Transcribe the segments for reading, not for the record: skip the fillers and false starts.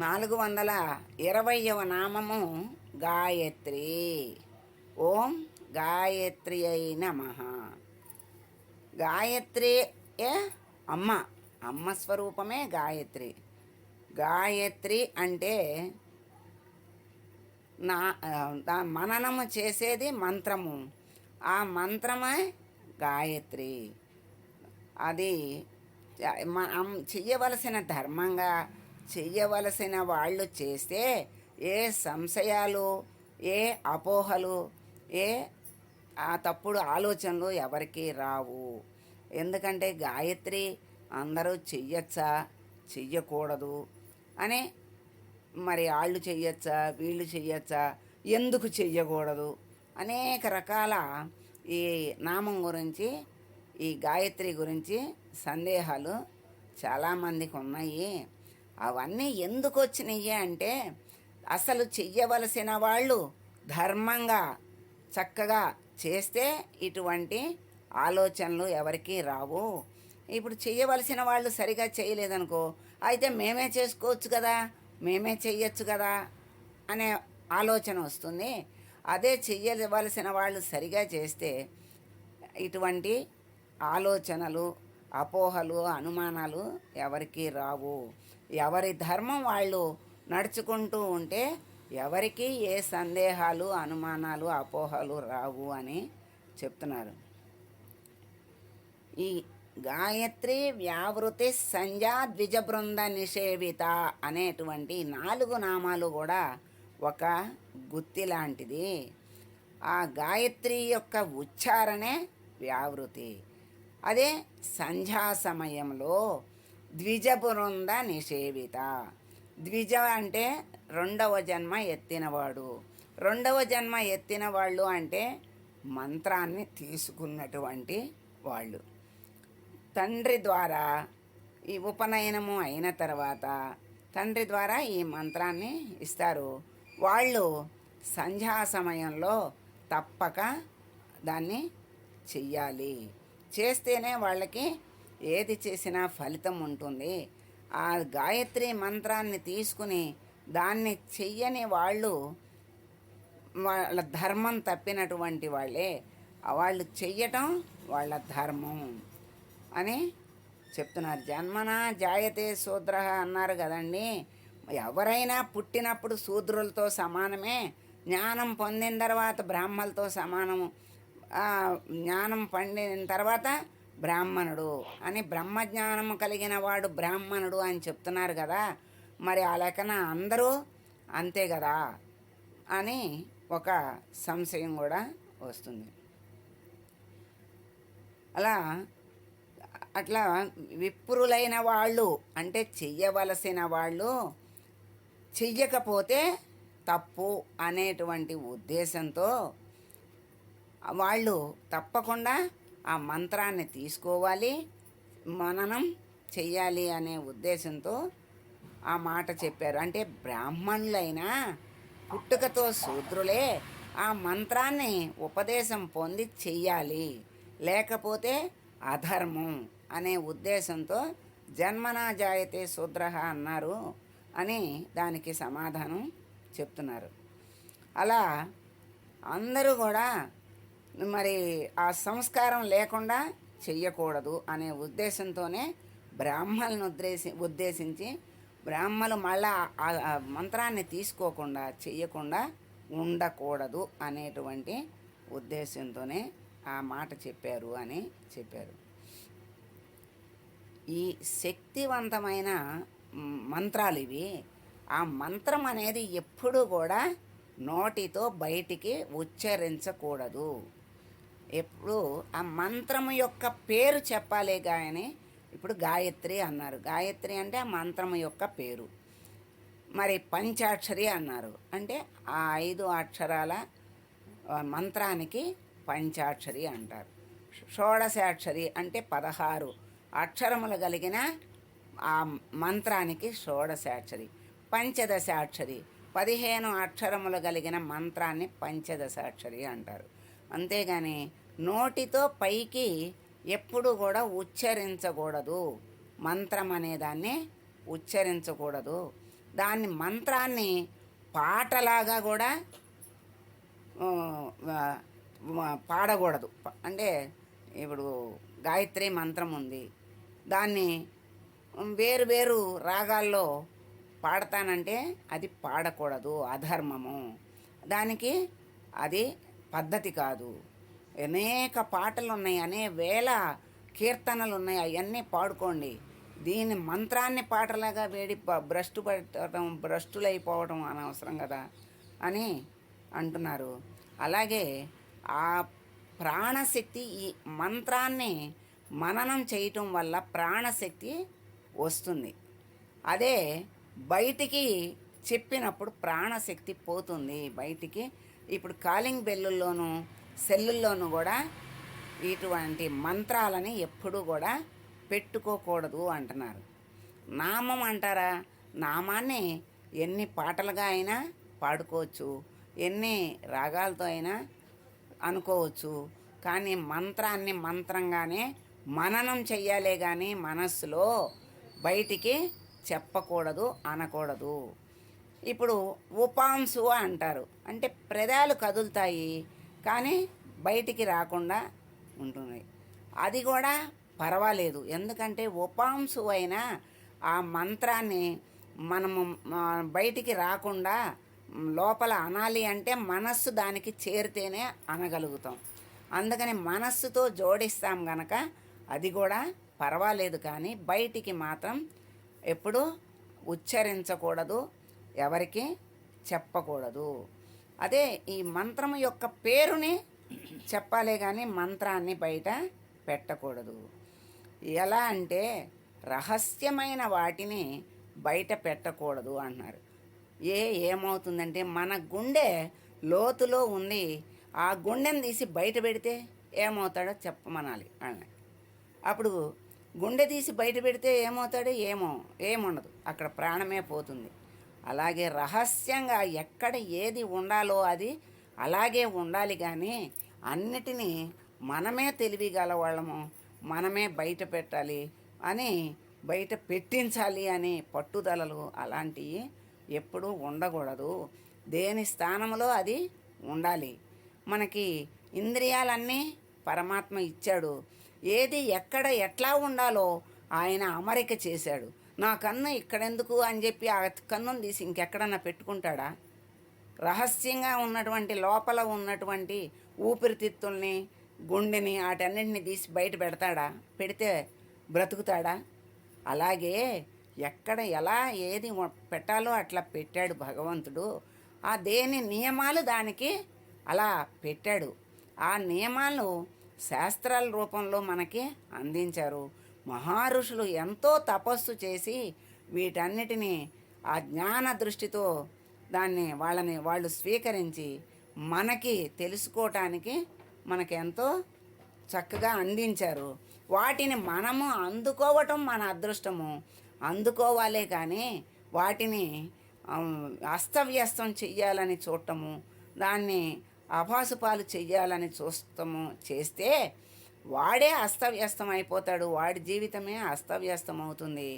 420వ నామము గాయత్రి. ఓం గాయత్రి అయి నమః. గాయత్రి అమ్మ, అమ్మ స్వరూపమే గాయత్రి. గాయత్రి అంటే మననము చేసేది మంత్రము, ఆ మంత్రమే గాయత్రి. అది చెయ్యవలసిన ధర్మంగా చెయ్యవలసిన వాళ్ళు చేస్తే ఏ సంశయాలు, ఏ అపోహలు, ఏ తప్పుడు ఆలోచనలు ఎవరికీ రావు. ఎందుకంటే గాయత్రి అందరూ చెయ్యొచ్చా చెయ్యకూడదు అని, మరి వాళ్ళు చెయ్యొచ్చా వీళ్ళు చెయ్యొచ్చా ఎందుకు చెయ్యకూడదు అనేక రకాల ఈ నామం గురించి, ఈ గాయత్రి గురించి సందేహాలు చాలామందికి ఉన్నాయి. అవన్నీ ఎందుకు వచ్చినాయి అంటే, అసలు చెయ్యవలసిన వాళ్ళు ధర్మంగా చక్కగా చేస్తే ఇటువంటి ఆలోచనలు ఎవరికీ రావు. ఇప్పుడు చెయ్యవలసిన వాళ్ళు సరిగా చేయలేదనుకో, అయితే మేమే చేసుకోవచ్చు కదా, మేమే చెయ్యొచ్చు కదా అనే ఆలోచన వస్తుంది. అదే చెయ్యవలసిన వాళ్ళు సరిగా చేస్తే ఇటువంటి ఆలోచనలు, అపోహలు, అనుమానాలు ఎవరికీ రావు. ఎవరి ధర్మం వాళ్ళు నడుచుకుంటూ ఉంటే ఎవరికి ఏ సందేహాలు, అనుమానాలు, అపోహలు రావు అని చెప్తున్నారు. ఈ గాయత్రి వ్యావృతి సంధ్యా ద్విజబృంద నిషేవిత అనేటువంటి 4 నామాలు కూడా ఒక గుత్తి లాంటిది. ఆ గాయత్రి యొక్క ఉచ్చారణే వ్యావృతి. అదే సంధ్యా సమయంలో ద్విజబృంద నిషేవిత. ద్విజ అంటే 2వ జన్మ ఎత్తినవాడు. 2వ జన్మ ఎత్తిన వాళ్ళు అంటే మంత్రాన్ని తీసుకున్నటువంటి వాళ్ళు. తండ్రి ద్వారా ఈ ఉపనయనము అయిన తర్వాత తండ్రి ద్వారా ఈ మంత్రాన్ని ఇస్తారు. వాళ్ళు సంధ్యా సమయంలో తప్పక దాన్ని చెయ్యాలి. చేస్తేనే వాళ్ళకి ఏది చేసినా ఫలితం ఉంటుంది. ఆ గాయత్రి మంత్రాన్ని తీసుకుని దాన్ని చెయ్యని వాళ్ళు వాళ్ళ ధర్మం తప్పినటువంటి వాళ్ళే. వాళ్ళు చెయ్యటం వాళ్ళ ధర్మం అని చెప్తున్నారు. జన్మనా జాయతే శూద్ర అన్నారు కదండి. ఎవరైనా పుట్టినప్పుడు శూద్రులతో సమానమే, జ్ఞానం పొందిన తర్వాత బ్రాహ్మలతో సమానము, జ్ఞానం పొందిన తర్వాత బ్రాహ్మణుడు అని, బ్రహ్మజ్ఞానము కలిగిన వాడు బ్రాహ్మణుడు అని చెప్తున్నారు కదా. మరి ఆ లెక్కన అందరూ అంతే కదా అని ఒక సంశయం కూడా వస్తుంది. అట్లా విప్రులైన వాళ్ళు అంటే చెయ్యవలసిన వాళ్ళు చెయ్యకపోతే తప్పు అనేటువంటి ఉద్దేశంతో వాళ్ళు తప్పకుండా ఆ మంత్రాన్ని తీసుకోవాలి, మననం చెయ్యాలి అనే ఉద్దేశంతో ఆ మాట చెప్పారు. అంటే బ్రాహ్మణులైనా పుట్టుకతో శూద్రులే ఆ మంత్రాన్ని ఉపదేశం పొంది చెయ్యాలి, లేకపోతే అధర్మం అనే ఉద్దేశంతో జన్మనా జాయతే శూద్ర అన్నారు అని దానికి సమాధానం చెప్తున్నారు. అలా అందరూ కూడా మరి ఆ సంస్కారం లేకుండా చెయ్యకూడదు అనే ఉద్దేశంతోనే బ్రాహ్మణులను ఉద్దేశించి బ్రాహ్మలు మళ్ళా ఆ మంత్రాన్ని తీసుకోకుండా చెయ్యకుండా ఉండకూడదు అనేటువంటి ఉద్దేశంతోనే ఆ మాట చెప్పారు అని చెప్పారు. ఈ శక్తివంతమైన మంత్రాలు ఇవి. ఆ మంత్రం అనేది ఎప్పుడూ కూడా నోటితో బయటికి ఉచ్చరించకూడదు. ఎప్పుడు ఆ మంత్రము యొక్క పేరు చెప్పాలి. కానీ ఇప్పుడు గాయత్రి అన్నారు, గాయత్రి అంటే ఆ మంత్రము యొక్క పేరు. మరి పంచాక్షరి అన్నారు అంటే ఆ 5 అక్షరాల మంత్రానికి పంచాక్షరి అంటారు. షోడశాక్షరి అంటే 16 అక్షరములు కలిగిన ఆ మంత్రానికి షోడశాక్షరి. పంచదశాక్షరి 15 అక్షరములు కలిగిన మంత్రాన్ని పంచదశాక్షరి అంటారు. అంతేగాని నోటితో పైకి ఎప్పుడు కూడా ఉచ్చరించకూడదు, మంత్రం అనేదాన్ని ఉచ్చరించకూడదు. దాన్ని మంత్రాన్ని పాటలాగా కూడా ఆ, పాడకూడదు. అంటే ఇప్పుడు గాయత్రి మంత్రం ఉంది, దాన్ని వేరు వేరు రాగాల్లో పాడతానంటే అది పాడకూడదు, అధర్మము. దానికి అది పద్ధతి కాదు. అనేక పాటలు ఉన్నాయి, వేల కీర్తనలు ఉన్నాయి, అవన్నీ పాడుకోండి. దీని మంత్రాన్ని పాటలాగా వేడి భ్రష్టు పెట్టడం, భ్రష్టులైపోవడం అనవసరం కదా అని అంటున్నారు. అలాగే ఆ ప్రాణశక్తి, ఈ మంత్రాన్ని మననం చేయటం వల్ల ప్రాణశక్తి వస్తుంది. అదే బయటికి చెప్పినప్పుడు ప్రాణశక్తి పోతుంది బయటికి. ఇప్పుడు కాలింగ్ బెల్లుల్లోనూ సెల్లుల్లోనూ కూడా ఇటువంటి మంత్రాలని ఎప్పుడూ కూడా పెట్టుకోకూడదు అంటున్నారు. నామం అంటారా, నామాన్ని ఎన్ని పాటలుగా అయినా పాడుకోవచ్చు, ఎన్ని రాగాలతో అయినా అనుకోవచ్చు. కానీ మంత్రాన్ని మంత్రంగానే మననం చెయ్యాలే కానీ మనస్సులో బయటికి చెప్పకూడదు, అనకూడదు. ఇప్పుడు ఉపాంశు అంటారు, అంటే పెదాలు కదులుతాయి కానీ బయటికి రాకుండా ఉంటున్నాయి. అది కూడా పర్వాలేదు, ఎందుకంటే ఉపాంశు అయినా ఆ మంత్రాన్ని మనము బయటికి రాకుండా లోపల అనాలి అంటే మనస్సు దానికి చేరితేనే అనగలుగుతాం. అందుకని మనస్సుతో జోడిస్తాం గనక అది కూడా పర్వాలేదు, కానీ బయటికి మాత్రం ఎప్పుడు ఉచ్చరించకూడదు, ఎవరికి చెప్పకూడదు. అదే ఈ మంత్రం యొక్క పేరుని చెప్పాలే కానీ మంత్రాన్ని బయట పెట్టకూడదు. ఎలా అంటే రహస్యమైన వాటిని బయట పెట్టకూడదు అంటున్నారు. ఏమవుతుందంటే మన గుండె లోతులో ఉంది, ఆ గుండెని తీసి బయట పెడితే ఏమవుతాడో చెప్పమనాలి అని. అప్పుడు గుండె తీసి బయట పెడితే ఏమవుతాడో ఏముండదు, అక్కడ ప్రాణమే పోతుంది. అలాగే రహస్యంగా ఎక్కడ ఏది ఉండాలో అది అలాగే ఉండాలి, కానీ అన్నిటినీ మనమే తెలివిగలవాళ్ళము, మనమే బయట పెట్టాలి అని, బయట పెట్టించాలి అని పట్టుదలలు అలాంటివి ఎప్పుడూ ఉండకూడదు. దేని స్థానంలో అది ఉండాలి. మనకి ఇంద్రియాలన్నీ పరమాత్మ ఇచ్చాడు, ఏది ఎక్కడ ఎట్లా ఉండాలో ఆయన అమరిక చేశాడు. నా కన్ను ఇక్కడెందుకు అని చెప్పి ఆ కన్నును తీసి ఇంకెక్కడన్నా పెట్టుకుంటాడా? రహస్యంగా ఉన్నటువంటి లోపల ఉన్నటువంటి ఊపిరితిత్తుల్ని, గుండెని, వాటన్నింటిని తీసి బయట పెడతాడా? పెడితే బ్రతుకుతాడా? అలాగే ఎక్కడ ఎలా ఏది పెట్టాలో అట్లా పెట్టాడు భగవంతుడు. ఆ దేని నియమాలు దానికి అలా పెట్టాడు. ఆ నియమాలు శాస్త్రాల రూపంలో మనకి అందించారు. మహారుషులు ఎంతో తపస్సు చేసి వీటన్నిటినీ ఆ జ్ఞాన దృష్టితో వాళ్ళు స్వీకరించి మనకి తెలుసుకోవటానికి మనకెంతో చక్కగా అందించారు. వాటిని మనము అందుకోవటం మన అదృష్టము, అందుకోవాలే కానీ వాటిని అస్తవ్యస్తం చెయ్యాలని చూడటము, దాన్ని అభాసుపాలు చెయ్యాలని చేస్తే వాడే అస్తవ్యస్తం అయిపోతాడు, వాడి జీవితమే అస్తవ్యస్తం అవుతుంది,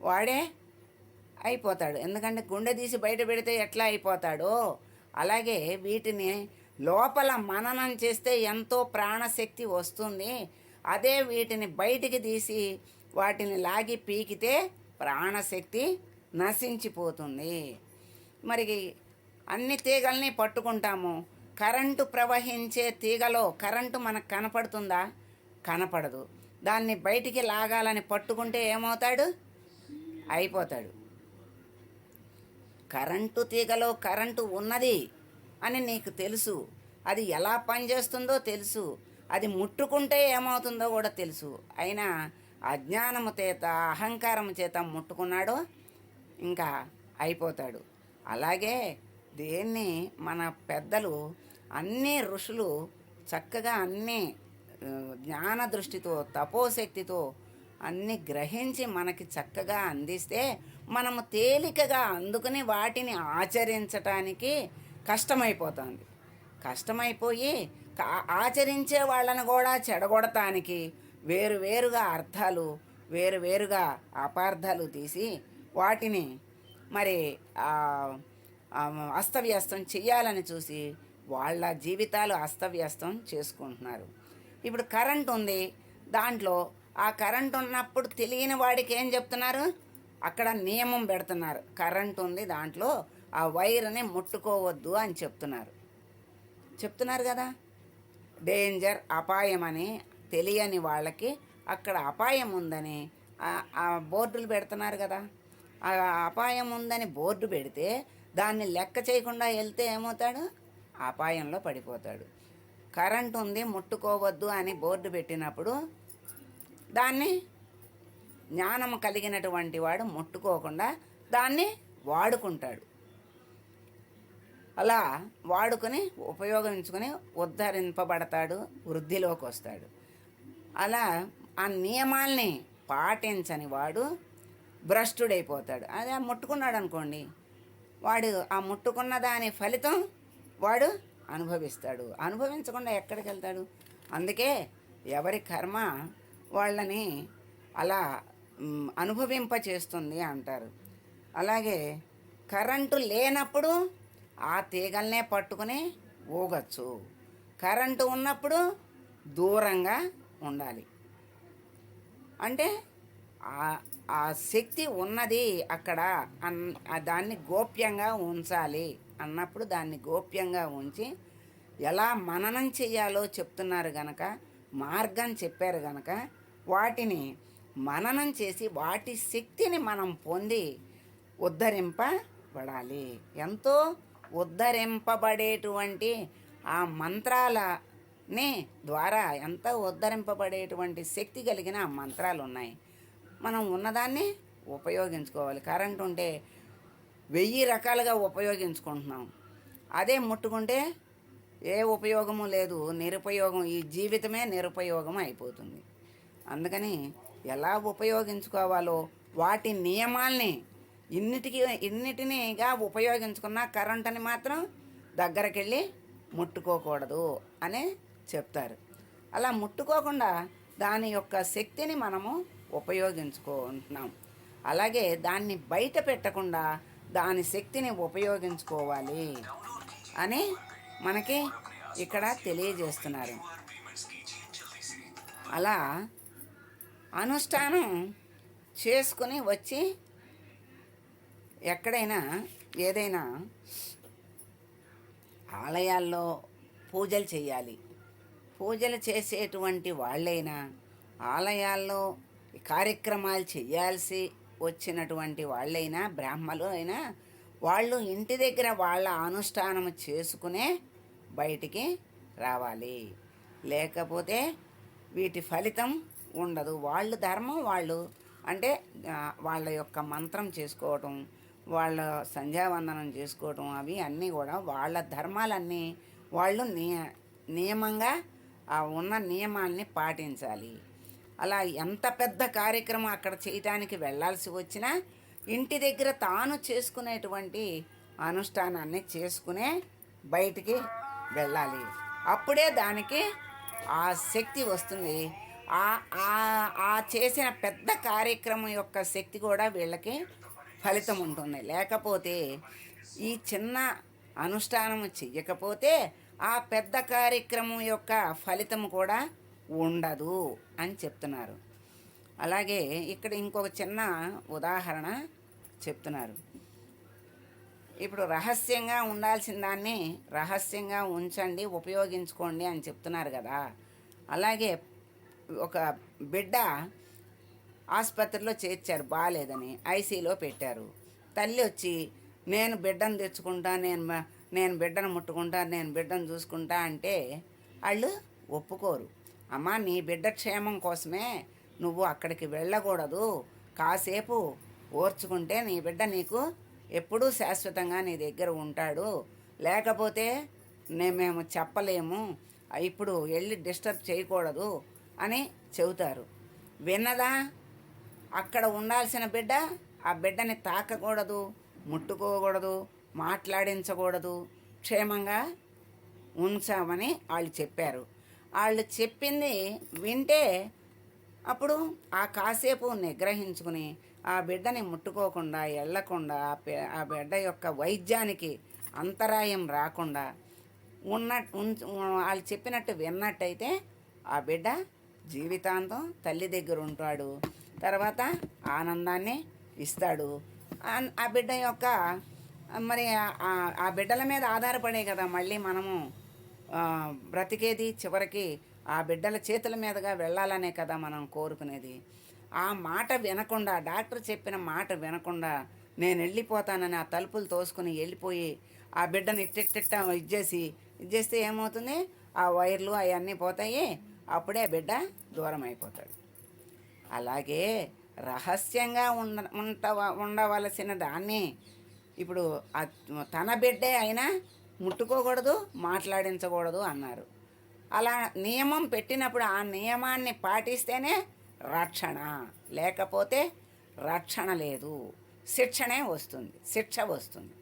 వాడే అయిపోతాడు. ఎందుకంటే గుండె తీసి బయట పెడితే ఎట్లా అయిపోతాడో అలాగే వీటిని లోపల మననం చేస్తే ఎంతో ప్రాణశక్తి వస్తుంది. అదే వీటిని బయటికి తీసి వాటిని లాగి పీకితే ప్రాణశక్తి నశించిపోతుంది. మరి అన్ని తీగల్ని పట్టుకుంటాము, కరెంటు ప్రవహించే తీగలో కరెంటు మనకు కనపడుతుందా? కనపడదు. దాన్ని బయటికి లాగాలని పట్టుకుంటే ఏమవుతాడు? అయిపోతాడు. కరెంటు తీగలో కరెంటు ఉన్నది అని నీకు తెలుసు, అది ఎలా పనిచేస్తుందో తెలుసు, అది ముట్టుకుంటే ఏమవుతుందో కూడా తెలుసు. అయినా అజ్ఞానము చేత, అహంకారము చేత ముట్టుకున్నాడో ఇంకా అయిపోతాడు. అలాగే దేన్ని మన పెద్దలు, అన్ని ఋషులు చక్కగా అన్నీ జ్ఞాన దృష్టితో, తపోశక్తితో అన్నీ గ్రహించి మనకి చక్కగా అందిస్తే మనము తేలికగా అందుకుని వాటిని ఆచరించటానికి కష్టమైపోతుంది. కష్టమైపోయి ఆచరించే వాళ్ళని కూడా చెడగొడటానికి వేరువేరుగా అర్థాలు, వేరువేరుగా అపార్థాలు తీసి వాటిని మరి ఆ, ఆ, అస్తవ్యస్తం చెయ్యాలని చూసి వాళ్ళ జీవితాలు అస్తవ్యస్తం చేసుకుంటున్నారు. ఇప్పుడు కరెంట్ ఉంది, దాంట్లో ఆ కరెంట్ ఉన్నప్పుడు తెలియని వాడికి ఏం చెప్తున్నారు, అక్కడ నియమం పెడుతున్నారు. కరెంట్ ఉంది దాంట్లో, ఆ వైర్ని ముట్టుకోవద్దు అని చెప్తున్నారు కదా. డేంజర్, అపాయం అని తెలియని వాళ్ళకి అక్కడ అపాయం ఉందని ఆ బోర్డులు పెడుతున్నారు కదా. ఆ అపాయం ఉందని బోర్డు పెడితే దాన్ని లెక్క చేయకుండా వెళ్తే ఏమవుతాడు, అపాయంలో పడిపోతాడు. కరెంట్ ఉంది ముట్టుకోవద్దు అని బోర్డు పెట్టినప్పుడు దాన్ని జ్ఞానం కలిగినటువంటి వాడు ముట్టుకోకుండా దాన్ని వాడుకుంటాడు. అలా వాడుకొని ఉపయోగించుకొని ఉద్ధరింపబడతాడు, వృద్ధిలోకి వస్తాడు. అలా ఆ నియమాల్ని పాటించని వాడు భ్రష్టుడైపోతాడు. అదే ముట్టుకున్నాడు అనుకోండి, వాడు ఆ ముట్టుకున్న దాని ఫలితం వాడు అనుభవిస్తాడు. అనుభవించకుండా ఎక్కడికి వెళ్తాడు? అందుకే ఎవరి కర్మ వాళ్ళని అలా అనుభవింపచేస్తుంది అంటారు. అలాగే కరెంటు లేనప్పుడు ఆ తీగల్నే పట్టుకుని ఊగచ్చు, కరెంటు ఉన్నప్పుడు దూరంగా ఉండాలి. అంటే ఆ శక్తి ఉన్నది అక్కడ దాన్ని గోప్యంగా ఉంచాలి అన్నప్పుడు దాన్ని గోప్యంగా ఉంచి ఎలా మననం చెయ్యాలో చెప్తున్నారు గనక, మార్గం చెప్పారు గనక వాటిని మననం చేసి వాటి శక్తిని మనం పొంది ఉద్ధరింపబడాలి. ఎంతో ఉద్ధరింపబడేటువంటి ఆ మంత్రాలని ద్వారా ఎంతో ఉద్ధరింపబడేటువంటి శక్తి కలిగిన ఆ మంత్రాలు ఉన్నాయి. మనం ఉన్నదాన్ని ఉపయోగించుకోవాలి. కరెంట్ ఉంటే 1000 రకాలుగా ఉపయోగించుకుంటున్నాం, అదే ముట్టుకుంటే ఏ ఉపయోగము లేదు, నిరుపయోగం. ఈ జీవితమే నిరుపయోగం అయిపోతుంది. అందుకని ఎలా ఉపయోగించుకోవాలో వాటి నియమాల్ని ఇన్నిటినిగా ఉపయోగించుకున్న కరెంటుని మాత్రం దగ్గరికి వెళ్ళి ముట్టుకోకూడదు అని చెప్తారు. అలా ముట్టుకోకుండా దాని యొక్క శక్తిని మనము ఉపయోగించుకుంటున్నాం. అలాగే దాన్ని బయట పెట్టకుండా దాని శక్తిని ఉపయోగించుకోవాలి అని మనకి ఇక్కడ తెలియజేస్తున్నారు. అలా అనుష్ఠానం చేసుకుని వచ్చి ఎక్కడైనా ఏదైనా ఆలయాల్లో పూజలు చేయాలి. పూజలు చేసేటువంటి వాళ్ళైనా ఆలయాల్లో కార్యక్రమాలు చేయాల్సి వచ్చినటువంటి వాళ్ళైనా బ్రాహ్మలు అయినా వాళ్ళు ఇంటి దగ్గర వాళ్ళ అనుష్ఠానం చేసుకునే బయటికి రావాలి. లేకపోతే వీటి ఫలితం ఉండదు. వాళ్ళు ధర్మం వాళ్ళు, అంటే వాళ్ళ యొక్క మంత్రం చేసుకోవటం, వాళ్ళ సంధ్యావందనం చేసుకోవటం, అవి అన్నీ కూడా వాళ్ళ ధర్మాలన్నీ వాళ్ళు నియమంగా ఆ ఉన్న నియమాల్ని పాటించాలి. అలా ఎంత పెద్ద కార్యక్రమం అక్కడ చేయటానికి వెళ్ళాల్సి వచ్చినా ఇంటి దగ్గర తాను చేసుకునేటువంటి అనుష్ఠానాన్ని చేసుకునే బయటికి వెళ్ళాలి. అప్పుడే దానికి ఆ శక్తి వస్తుంది. ఆ చేసిన పెద్ద కార్యక్రమం యొక్క శక్తి కూడా వీళ్ళకి ఫలితం ఉంటుంది. లేకపోతే ఈ చిన్న అనుష్ఠానము చెయ్యకపోతే ఆ పెద్ద కార్యక్రమం యొక్క ఫలితం కూడా ఉండదు అని చెప్తున్నారు. అలాగే ఇక్కడ ఇంకొక చిన్న ఉదాహరణ చెప్తున్నారు. ఇప్పుడు రహస్యంగా ఉండాల్సిన దాన్ని రహస్యంగా ఉంచండి, ఉపయోగించుకోండి అని చెప్తున్నారు కదా. అలాగే ఒక బిడ్డ ఆసుపత్రిలో చేర్చారు, బాగాలేదని ఐసీలో పెట్టారు. తల్లి వచ్చి నేను బిడ్డను తెచ్చుకుంటా, నేను బిడ్డను ముట్టుకుంటా, నేను బిడ్డను చూసుకుంటా అంటే వాళ్ళు ఒప్పుకోరు. అమ్మా, నీ బిడ్డ క్షేమం కోసమే నువ్వు అక్కడికి వెళ్ళకూడదు, కాసేపు ఓర్చుకుంటే నీ బిడ్డ నీకు ఎప్పుడూ శాశ్వతంగా నీ దగ్గర ఉంటాడు, లేకపోతే మేము చెప్పలేము, ఇప్పుడు వెళ్ళి డిస్టర్బ్ చేయకూడదు అని చెబుతారు. విన్నదా? అక్కడ ఉండాల్సిన బిడ్డ ఆ బిడ్డని తాకకూడదు, ముట్టుకోకూడదు, మాట్లాడించకూడదు, క్షేమంగా ఉంచామని వాళ్ళు చెప్పారు. వాళ్ళు చెప్పింది వింటే అప్పుడు ఆ కాసేపు నిగ్రహించుకుని ఆ బిడ్డని ముట్టుకోకుండా వెళ్ళకుండా ఆ బిడ్డ యొక్క వైద్యానికి అంతరాయం రాకుండా వాళ్ళు చెప్పినట్టు విన్నట్టయితే ఆ బిడ్డ జీవితాంతం తల్లి దగ్గర ఉంటాడు. తర్వాత ఆనందాన్ని ఇస్తాడు. ఆ బిడ్డ యొక్క మరి ఆ బిడ్డల మీద ఆధారపడే కదా మళ్ళీ మనము బ్రతికేది. చివరికి ఆ బిడ్డల చేతుల మీదుగా వెళ్ళాలనే కదా మనం కోరుకునేది. ఆ మాట వినకుండా, డాక్టర్ చెప్పిన మాట వినకుండా నేను వెళ్ళిపోతానని ఆ తలుపులు తోసుకుని వెళ్ళిపోయి ఆ బిడ్డని ఇట్టిట్ట ఇచ్చేస్తే ఏమవుతుంది? ఆ వైర్లు అవన్నీ పోతాయి. అప్పుడే బిడ్డ దూరం అయిపోతాడు. అలాగే రహస్యంగా ఉండవలసిన దాన్ని ఇప్పుడు తన బిడ్డే అయినా ముట్టుకోకూడదు, మాట్లాడించకూడదు అన్నారు. అలా నియమం పెట్టినప్పుడు ఆ నియమాన్ని పాటిస్తేనే రక్షణ, లేకపోతే రక్షణ లేదు, శిక్ష వస్తుంది.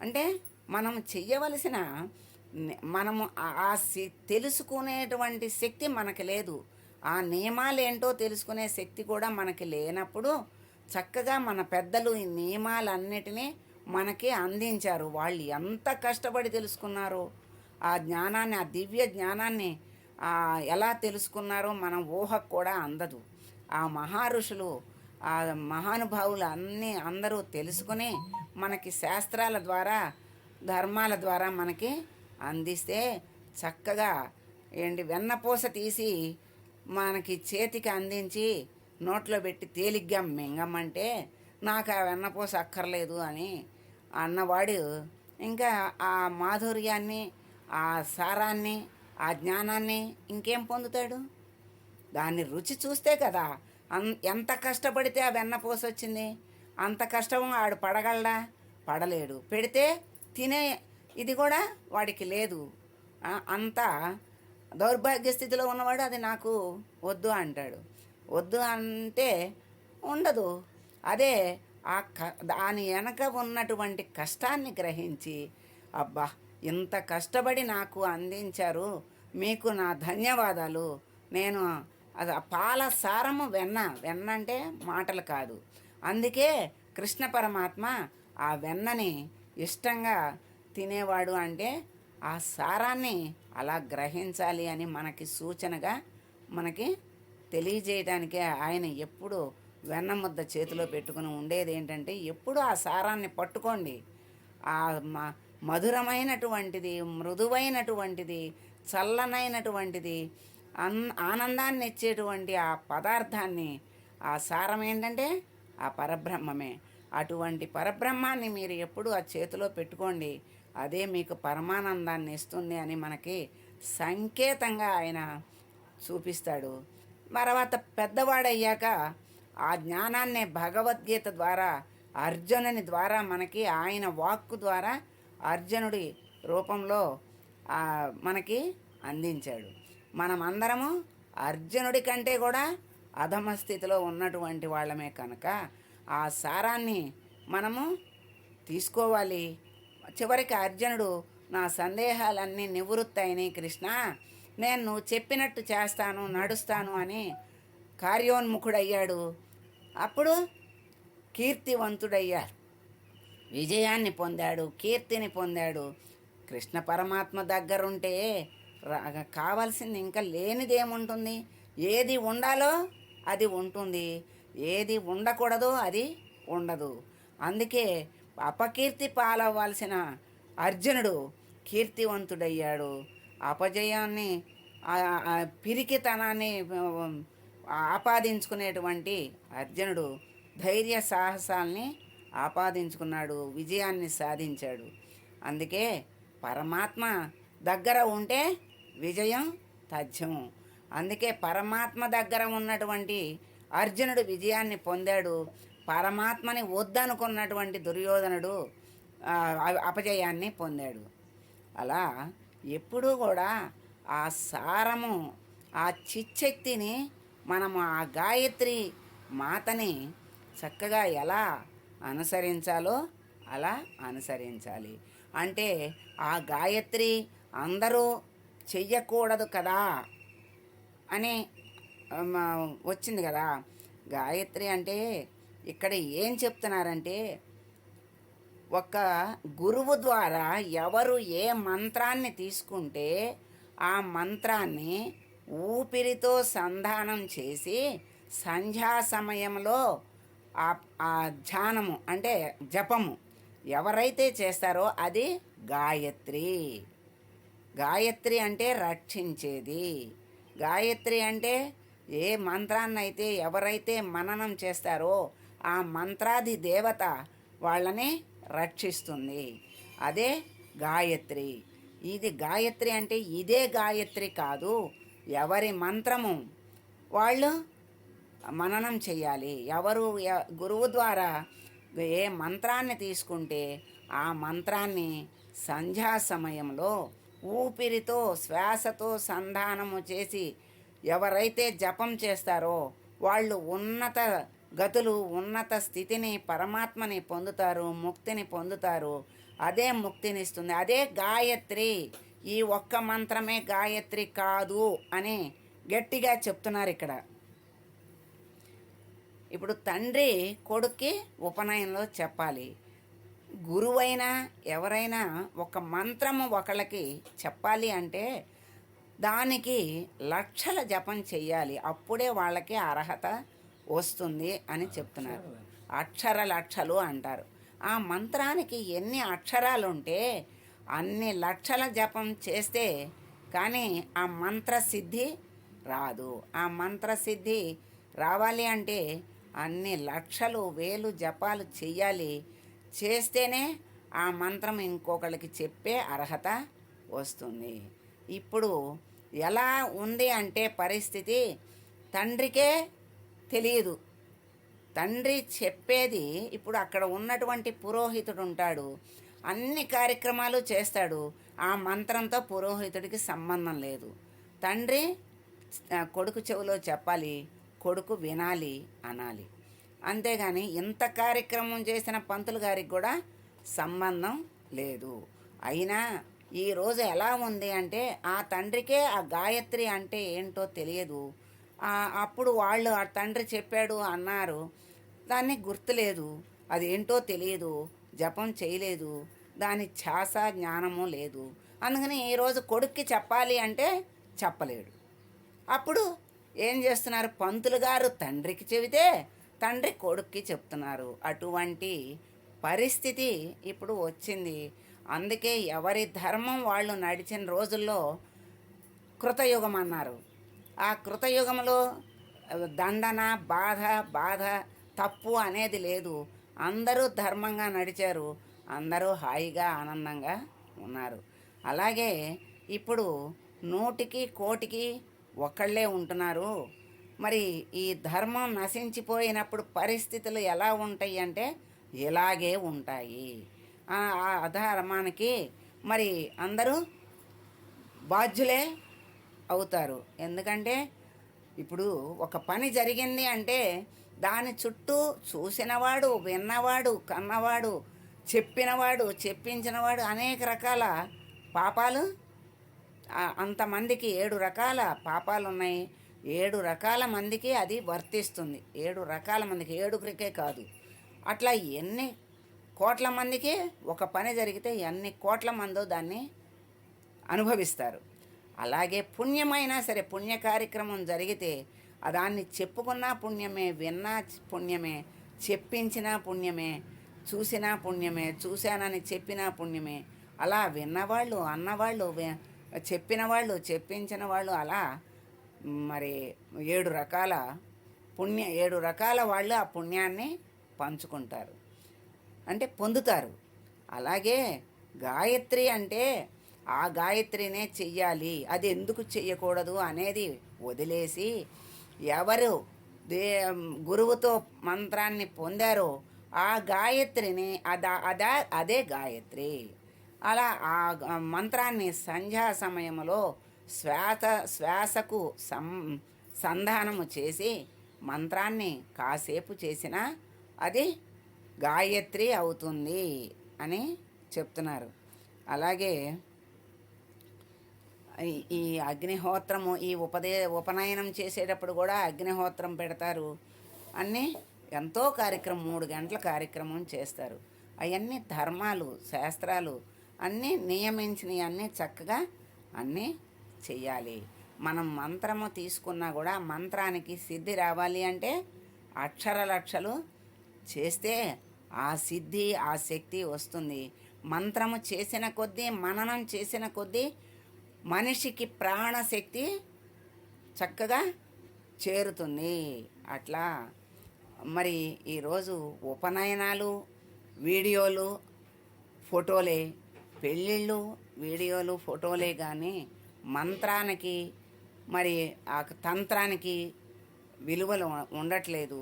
అంటే మనం చెయ్యవలసిన మనము తెలుసుకునేటువంటి శక్తి మనకు లేదు. ఆ నియమాలు ఏంటో తెలుసుకునే శక్తి కూడా మనకి లేనప్పుడు చక్కగా మన పెద్దలు ఈ నియమాలన్నిటినీ మనకి అందించారు. వాళ్ళు ఎంత కష్టపడి తెలుసుకున్నారో ఆ జ్ఞానాన్ని, ఆ దివ్య జ్ఞానాన్ని ఎలా తెలుసుకున్నారో మనం ఊహకు కూడా అందదు. ఆ మహారుషులు, ఆ మహానుభావులు అందరూ తెలుసుకుని మనకి శాస్త్రాల ద్వారా, ధర్మాల ద్వారా మనకి అందిస్తే చక్కగా వెన్నపూస తీసి మనకి చేతికి అందించి నోట్లో పెట్టి తేలిగ్గా మింగమంటే నాకు ఆ వెన్నపూస అక్కర్లేదు అని అన్నవాడు ఇంకా ఆ మాధుర్యాన్ని, ఆ సారాన్ని, ఆ జ్ఞానాన్ని ఇంకేం పొందుతాడు? దాన్ని రుచి చూస్తే కదా ఎంత కష్టపడితే ఆ వెన్నపూస వచ్చింది. అంత కష్టం ఆడు పడగలడా? పడలేడు. పెడితే తినే ఇది కూడా వాడికి లేదు. అంత దౌర్భాగ్య స్థితిలో ఉన్నవాడు అది నాకు వద్దు అంటాడు. వద్దు అంటే ఉండదు. అదే దాని వెనక ఉన్నటువంటి కష్టాన్ని గ్రహించి అబ్బా ఇంత కష్టపడి నాకు అందించారు, మీకు నా ధన్యవాదాలు, నేను అది పాల సారము వెన్న అంటే మాటలు కాదు. అందుకే కృష్ణ పరమాత్మ ఆ వెన్నని ఇష్టంగా తినేవాడు. అంటే ఆ సారాన్ని అలా గ్రహించాలి అని మనకి సూచనగా మనకి తెలియజేయడానికే ఆయన ఎప్పుడు వెన్న ముద్ద చేతిలో పెట్టుకుని ఉండేది. ఏంటంటే ఎప్పుడు ఆ సారాన్ని పట్టుకోండి. ఆ మధురమైనటువంటిది, మృదువైనటువంటిది, చల్లనైనటువంటిది, ఆనందాన్ని ఇచ్చేటువంటి ఆ పదార్థాన్ని, ఆ సారం ఏంటంటే ఆ పరబ్రహ్మమే. అటువంటి పరబ్రహ్మాన్ని మీరు ఎప్పుడు ఆ చేతిలో పెట్టుకోండి, అదే మీకు పరమానందాన్ని ఇస్తుంది అని మనకి సంకేతంగా ఆయన చూపిస్తాడు. తర్వాత పెద్దవాడయ్యాక ఆ జ్ఞానాన్నే భగవద్గీత ద్వారా అర్జునుని ద్వారా మనకి ఆయన వాక్కు ద్వారా అర్జునుడి రూపంలో మనకి అందించాడు. మనమందరము అర్జునుడి కంటే కూడా అధమ స్థితిలో ఉన్నటువంటి వాళ్ళమే కనుక ఆ సారాన్ని మనము తీసుకోవాలి. చివరికి అర్జునుడు నా సందేహాలన్నీ నివృత్తయినాయి కృష్ణ, నేను నువ్వు చెప్పినట్టు చేస్తాను, నడుస్తాను అని కార్యోన్ముఖుడయ్యాడు. అప్పుడు కీర్తివంతుడయ్యాడు, విజయాన్ని పొందాడు, కీర్తిని పొందాడు. కృష్ణ పరమాత్మ దగ్గరుంటే కావాల్సింది ఇంకా లేనిదేముంటుంది? ఏది ఉండాలో అది ఉంటుంది, ఏది ఉండకూడదో అది ఉండదు. అందుకే అపకీర్తి పాలవ్వాల్సిన అర్జునుడు కీర్తివంతుడయ్యాడు. అపజయాన్ని, పిరికితనాన్ని ఆపాదించుకునేటువంటి అర్జునుడు ధైర్య సాహసాల్ని ఆపాదించుకున్నాడు, విజయాన్ని సాధించాడు. అందుకే పరమాత్మ దగ్గర ఉంటే విజయం తథ్యం. అందుకే పరమాత్మ దగ్గర ఉన్నటువంటి అర్జునుడు విజయాన్ని పొందాడు. పరమాత్మని వద్దనుకున్నటువంటి దుర్యోధనుడు అపజయాన్ని పొందాడు. అలా ఎప్పుడూ కూడా ఆ సారము, ఆ చిచ్చక్తిని మనము ఆ గాయత్రి మాతని చక్కగా ఎలా అనుసరించాలో అలా అనుసరించాలి. అంటే ఆ గాయత్రి అందరూ చెయ్యకూడదు కదా అని వచ్చింది కదా. గాయత్రి అంటే ఇక్కడ ఏం చెప్తున్నారంటే, ఒక గురువు ద్వారా ఎవరు ఏ మంత్రాన్ని తీసుకుంటే ఆ మంత్రాన్ని ఊపిరితో సంధానం చేసి సంధ్యా సమయంలో ఆ ఆ ధ్యానము అంటే జపము ఎవరైతే చేస్తారో అది గాయత్రి. గాయత్రి అంటే రక్షించేది. గాయత్రి అంటే ఏ మంత్రాన్నైతే ఎవరైతే మననం చేస్తారో ఆ మంత్రాది దేవత వాళ్ళని రక్షిస్తుంది. అదే గాయత్రి. ఇది గాయత్రి అంటే ఇదే గాయత్రి కాదు, ఎవరి మంత్రము వాళ్ళు మననం చెయ్యాలి. ఎవరు గురువు ద్వారా ఏ మంత్రాన్ని తీసుకుంటే ఆ మంత్రాన్ని సంధ్యా సమయంలో ఊపిరితో శ్వాసతో సంధానము చేసి ఎవరైతే జపం చేస్తారో వాళ్ళు ఉన్నత గతులు ఉన్నత స్థితిని పరమాత్మని పొందుతారు, ముక్తిని పొందుతారు. అదే ముక్తినిస్తుంది. అదే గాయత్రి. ఈ ఒక్క మంత్రమే గాయత్రి కాదు అని గట్టిగా చెప్తున్నారు ఇక్కడ. ఇప్పుడు తండ్రి కొడుక్కి ఉపనయనంలో చెప్పాలి. గురువైనా ఎవరైనా ఒక మంత్రము ఒకళ్ళకి చెప్పాలి అంటే దానికి లక్షల జపం చెయ్యాలి. అప్పుడే వాళ్ళకి అర్హత వస్తుంది అని చెప్తున్నారు. అక్షర లక్షలు అంటారు. ఆ మంత్రానికి ఎన్ని అక్షరాలు ఉంటే అన్ని లక్షల జపం చేస్తే కానీ ఆ మంత్రసిద్ధి రాదు. ఆ మంత్రసిద్ధి రావాలి అంటే అన్ని లక్షలు వేలు జపాలు చెయ్యాలి. చేస్తేనే ఆ మంత్రం ఇంకొకరికి చెప్పే అర్హత వస్తుంది. ఇప్పుడు ఎలా ఉంది అంటే పరిస్థితి తండ్రికే తెలియదు. తండ్రి చెప్పేది ఇప్పుడు అక్కడ ఉన్నటువంటి పురోహితుడు ఉంటాడు, అన్ని కార్యక్రమాలు చేస్తాడు. ఆ మంత్రంతో పురోహితుడికి సంబంధం లేదు. తండ్రి కొడుకు చెవిలో చెప్పాలి, కొడుకు వినాలి అనాలి. అంతేగాని ఇంత కార్యక్రమం చేసిన పంతులు గారికి కూడా సంబంధం లేదు. అయినా ఈరోజు ఎలా ఉంది అంటే ఆ తండ్రికే ఆ గాయత్రి అంటే ఏంటో తెలియదు. అప్పుడు వాళ్ళు ఆ తండ్రి చెప్పాడు అన్నారు, దాన్ని గుర్తులేదు, అది ఏంటో తెలియదు, జపం చేయలేదు, దాని ఛాస జ్ఞానము లేదు. అందుకని ఈరోజు కొడుక్కి చెప్పాలి అంటే చెప్పలేడు. అప్పుడు ఏం చేస్తున్నారు, పంతులు గారు తండ్రికి చెబితే తండ్రి కొడుక్కి చెప్తున్నారు. అటువంటి పరిస్థితి ఇప్పుడు వచ్చింది. అందుకే ఎవరి ధర్మం వాళ్ళు నడిచిన రోజుల్లో కృతయుగం అన్నారు. ఆ కృతయుగంలో దండన బాధ తప్పు అనేది లేదు. అందరూ ధర్మంగా నడిచారు, అందరూ హాయిగా ఆనందంగా ఉన్నారు. అలాగే ఇప్పుడు 100కి 1,00,00,000 ఒకళ్ళే ఉంటున్నారు. మరి ఈ ధర్మం నశించిపోయినప్పుడు పరిస్థితులు ఎలా ఉంటాయి అంటే ఇలాగే ఉంటాయి. ఆ అధర్మానికి మరి అందరూ బాధ్యులే అవుతారు. ఎందుకంటే ఇప్పుడు ఒక పని జరిగింది అంటే దాని చుట్టూ చూసినవాడు, విన్నవాడు, కన్నవాడు, చెప్పినవాడు, చెప్పించినవాడు అనేక రకాల పాపాలు. అంతమందికి 7 రకాల పాపాలు ఉన్నాయి. 7 రకాల మందికి అది వర్తిస్తుంది. 7 రకాల మందికి, 7కే కాదు. అట్లా ఎన్ని కోట్ల మందికి ఒక పని జరిగితే ఎన్ని కోట్ల మందో దాన్ని అనుభవిస్తారు. అలాగే పుణ్యమైనా సరే, పుణ్య కార్యక్రమం జరిగితే దాన్ని చెప్పుకున్నా పుణ్యమే, విన్నా పుణ్యమే, చెప్పించినా పుణ్యమే, చూసినా పుణ్యమే, చూశానని చెప్పినా పుణ్యమే. అలా విన్నవాళ్ళు, అన్నవాళ్ళు, చెప్పిన వాళ్ళు, చెప్పించిన వాళ్ళు, అలా మరి 7 రకాల 7 రకాల వాళ్ళు ఆ పుణ్యాన్ని పంచుకుంటారు అంటే పొందుతారు. అలాగే గాయత్రి అంటే ఆ గాయత్రినే చెయ్యాలి, అది ఎందుకు చెయ్యకూడదు అనేది వదిలేసి ఎవరు గురువుతో మంత్రాన్ని పొందారో ఆ గాయత్రిని అదే గాయత్రి. అలా ఆ మంత్రాన్ని సంధ్యా సమయంలో శ్వాసకు సంధానము చేసి మంత్రాన్ని కాసేపు చేసినా అది గాయత్రి అవుతుంది అని చెప్తున్నారు. అలాగే ఈ అగ్నిహోత్రము, ఈ ఉపనయనం చేసేటప్పుడు కూడా అగ్నిహోత్రం పెడతారు. అన్నీ ఎంతో కార్యక్రమం 3 గంటల కార్యక్రమం చేస్తారు. అవన్నీ ధర్మాలు శాస్త్రాలు అన్నీ నియమించినవి అన్నీ చక్కగా అన్నీ చెయ్యాలి. మనం మంత్రము తీసుకున్నా కూడా మంత్రానికి సిద్ధి రావాలి అంటే అక్షర లక్షలు చేస్తే ఆ సిద్ధి ఆ శక్తి వస్తుంది. మంత్రము చేసిన కొద్దీ మననం చేసిన కొద్దీ మనిషికి ప్రాణశక్తి చక్కగా చేరుతుంది. అట్లా మరి ఈరోజు ఉపనయనాలు వీడియోలు ఫోటోలే, పెళ్ళిళ్ళు వీడియోలు ఫోటోలే కానీ మంత్రానికి మరి ఆ తంత్రానికి విలువలు ఉండట్లేదు,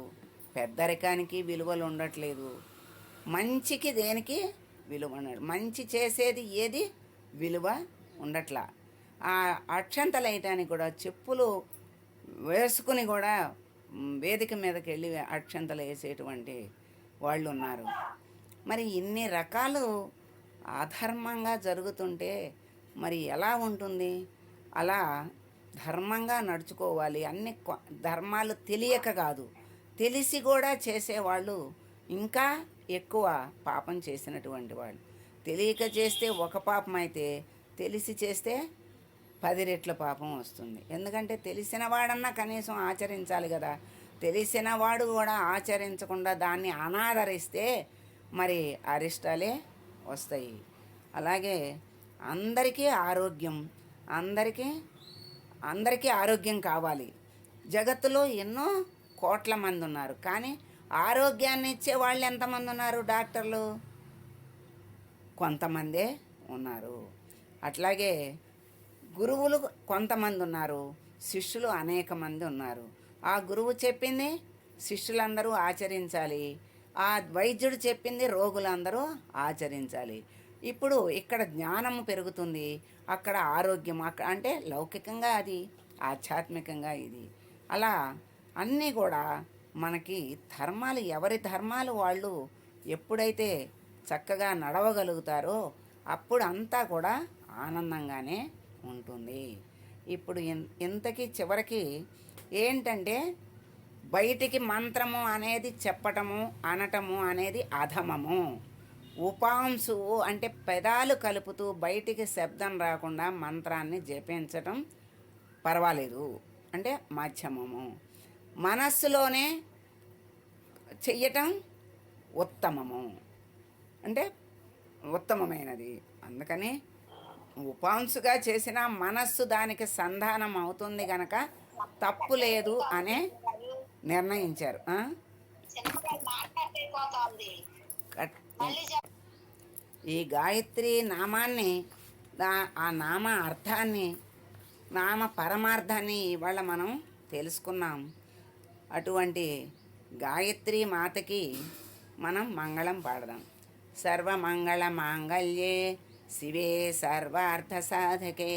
పెద్దరికానికి విలువలు ఉండట్లేదు, మంచికి దేనికి విలువ ఉండదు. మంచి చేసేది ఏది విలువ ఉండట్లా. ఆ అక్షంతలు వేయటానికి కూడా చెప్పులు వేసుకుని కూడా వేదిక మీదకి వెళ్ళి అక్షంతలు వేసేటువంటి వాళ్ళు ఉన్నారు. మరి ఇన్ని రకాలు అధర్మంగా జరుగుతుంటే మరి ఎలా ఉంటుంది? అలా ధర్మంగా నడుచుకోవాలి. అన్ని ధర్మాలు తెలియక కాదు, తెలిసి కూడా చేసేవాళ్ళు ఇంకా ఎక్కువ పాపం చేసినటువంటి వాళ్ళు. తెలియక చేస్తే ఒక పాపం అయితే తెలిసి చేస్తే 10 రెట్ల పాపం వస్తుంది. ఎందుకంటే తెలిసిన వాడన్నా కనీసం ఆచరించాలి కదా. తెలిసిన వాడు కూడా ఆచరించకుండా దాన్ని అనాదరిస్తే మరి అరిష్టాలే వస్తాయి. అలాగే అందరికీ ఆరోగ్యం, అందరికీ ఆరోగ్యం కావాలి. జగత్తులో ఎన్నో కోట్ల మంది ఉన్నారు, కానీ ఆరోగ్యాన్ని ఇచ్చే వాళ్ళు ఎంతమంది ఉన్నారు? డాక్టర్లు కొంతమందే ఉన్నారు. అట్లాగే గురువులు కొంతమంది ఉన్నారు, శిష్యులు అనేక మంది ఉన్నారు. ఆ గురువు చెప్పింది శిష్యులందరూ ఆచరించాలి, ఆ వైద్యుడు చెప్పింది రోగులందరూ ఆచరించాలి. ఇప్పుడు ఇక్కడ జ్ఞానం పెరుగుతుంది, అక్కడ ఆరోగ్యం, అక్కడ అంటే లౌకికంగా అది, ఆధ్యాత్మికంగా ఇది. అలా అన్నీ కూడా మనకి ధర్మాలు, ఎవరి ధర్మాలు వాళ్ళు ఎప్పుడైతే చక్కగా నడవగలుగుతారో అప్పుడు అంతా కూడా ఆనందంగానే ఉంటుంది. ఇప్పుడు ఇంతకీ చివరికి ఏంటంటే బయటికి మంత్రము అనేది చెప్పటము అనటము అనేది అధమము. ఉపాంశు అంటే పెదాలు కలుపుతూ బయటికి శబ్దం రాకుండా మంత్రాన్ని జపించటం పర్వాలేదు, అంటే మధ్యమము. మనస్సులోనే చెయ్యటం ఉత్తమము, అంటే ఉత్తమమైనది. అందుకని ఉపాంశుగా చేసిన మనస్సు దానికి సంధానం అవుతుంది గనక తప్పు లేదు అనే నిర్ణయించారు. ఈ గాయత్రి నామాన్ని, ఆ నామ అర్థాన్ని, నామ పరమార్థాన్ని ఇవాళ మనం తెలుసుకున్నాం. అటువంటి గాయత్రి మాతకి మనం మంగళం పాడదాం. సర్వమంగళ మాంగళ్యే శివే సర్వార్థ సాధకే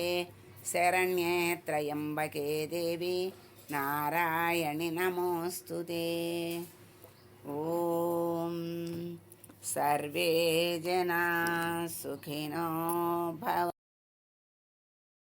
శరణ్యే త్రయంబకే దేవి నారాయణి నమోస్తుతే. ఓం సర్వే జనా సుఖినో భవ.